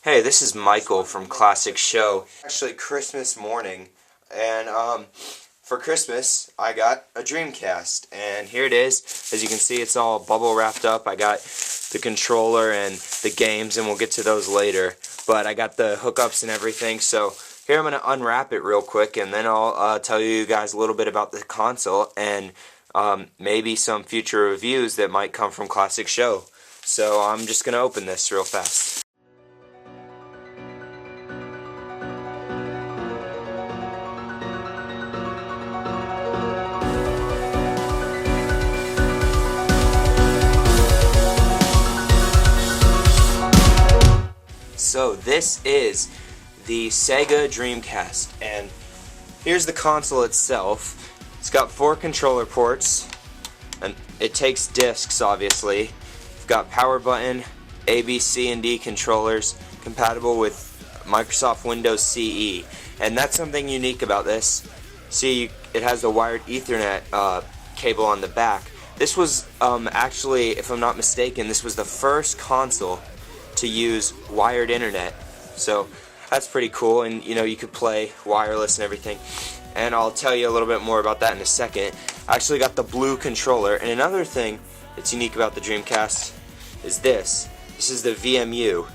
Hey, this is Michael from Classic Show. Actually, Christmas morning, and for Christmas, I got a Dreamcast, and here it is. As you can see, it's all bubble wrapped up. I got the controller and the games, and we'll get to those later. But I got the hookups and everything, so here I'm going to unwrap it real quick, and then I'll tell you guys a little bit about the console, and maybe some future reviews that might come from Classic Show. So I'm just going to open this real fast. So this is the Sega Dreamcast, and here's the console itself. It's got 4 controller ports, and it takes discs, obviously. You've got power button, A, B, C, and D controllers, compatible with Microsoft Windows CE, and that's something unique about this. See, it has the wired Ethernet cable on the back. This was actually, if I'm not mistaken, this was the first console to use wired internet, so that's pretty cool. And you know, you could play wireless and everything, and I'll tell you a little bit more about that in a second. I actually got the blue controller, and another thing that's unique about the Dreamcast is this is the VMU.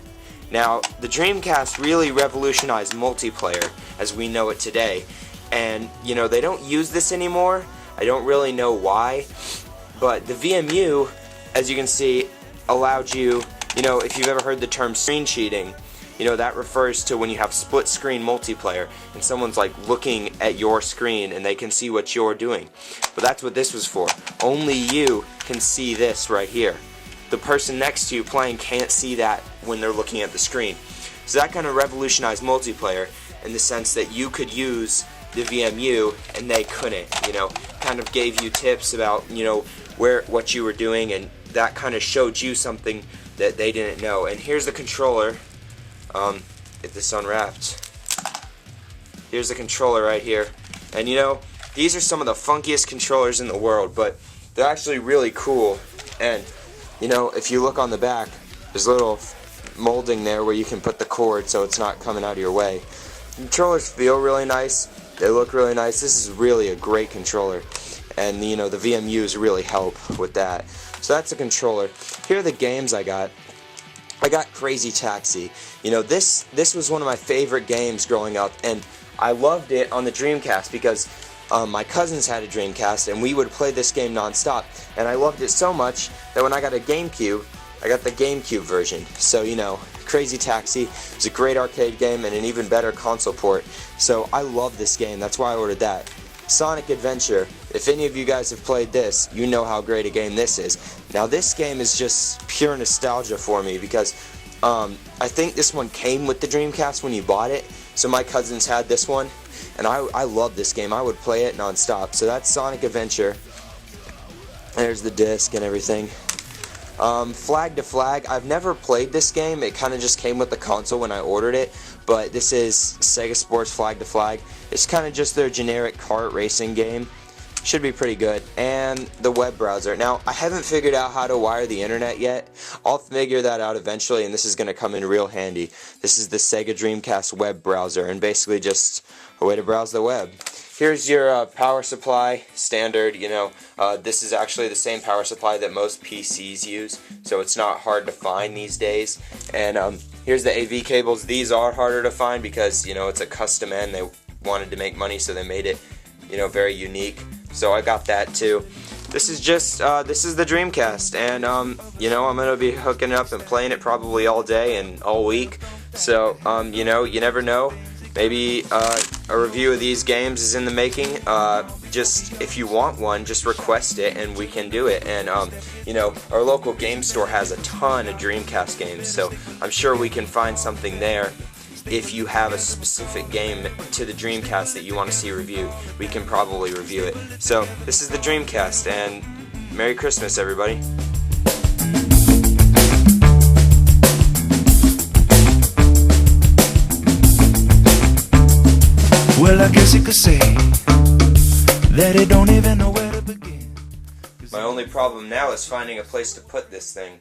Now, the Dreamcast really revolutionized multiplayer as we know it today, and you know, they don't use this anymore. I don't really know why, but the VMU, as you can see, allowed you, you know, if you've ever heard the term screen cheating, you know, that refers to when you have split screen multiplayer and someone's like looking at your screen and they can see what you're doing. But that's what this was for. Only you can see this right here. The person next to you playing can't see that when they're looking at the screen. So that kind of revolutionized multiplayer in the sense that you could use the VMU and they couldn't, you know, kind of gave you tips about, you know, what you were doing, and that kind of showed you something that they didn't know. And here's the controller. Get this unwrapped. Here's the controller right here, and you know, these are some of the funkiest controllers in the world, but they're actually really cool. And you know, if you look on the back, there's a little molding there where you can put the cord so it's not coming out of your way. Controllers feel really nice, they look really nice. This is really a great controller, and you know, the VMUs really help with that. So that's a controller. Here are the games I got. I got Crazy Taxi. You know, this was one of my favorite games growing up, and I loved it on the Dreamcast because my cousins had a Dreamcast, and we would play this game non-stop. And I loved it so much that when I got a GameCube, I got the GameCube version. So, you know, Crazy Taxi is a great arcade game and an even better console port. So I love this game. That's why I ordered that. Sonic Adventure. If any of you guys have played this, you know how great a game this is. Now, this game is just pure nostalgia for me because I think this one came with the Dreamcast when you bought it. So my cousins had this one, and I love this game. I would play it non-stop. So that's Sonic Adventure. There's the disc and everything. Flag to Flag. I've never played this game. It kind of just came with the console when I ordered it. But this is Sega Sports Flag to Flag. It's kind of just their generic kart racing game. Should be pretty good. And the web browser. Now, I haven't figured out how to wire the internet yet. I'll figure that out eventually, and this is going to come in real handy. This is the Sega Dreamcast web browser, and basically just a way to browse the web. Here's your power supply, standard. You know, this is actually the same power supply that most PCs use, so it's not hard to find these days. And here's the AV cables. These are harder to find because, you know, it's a custom end. They wanted to make money, so they made it, you know, very unique. So I got that too. This is just this is the Dreamcast, and you know, I'm gonna be hooking it up and playing it probably all day and all week. So you know, you never know. Maybe a review of these games is in the making. Just if you want one, just request it and we can do it. And you know, our local game store has a ton of Dreamcast games, so I'm sure we can find something there. If you have a specific game to the Dreamcast that you want to see reviewed, we can probably review it. So this is the Dreamcast, and Merry Christmas, everybody. Well, I guess you could say that it don't even know where to begin. My only problem now is finding a place to put this thing.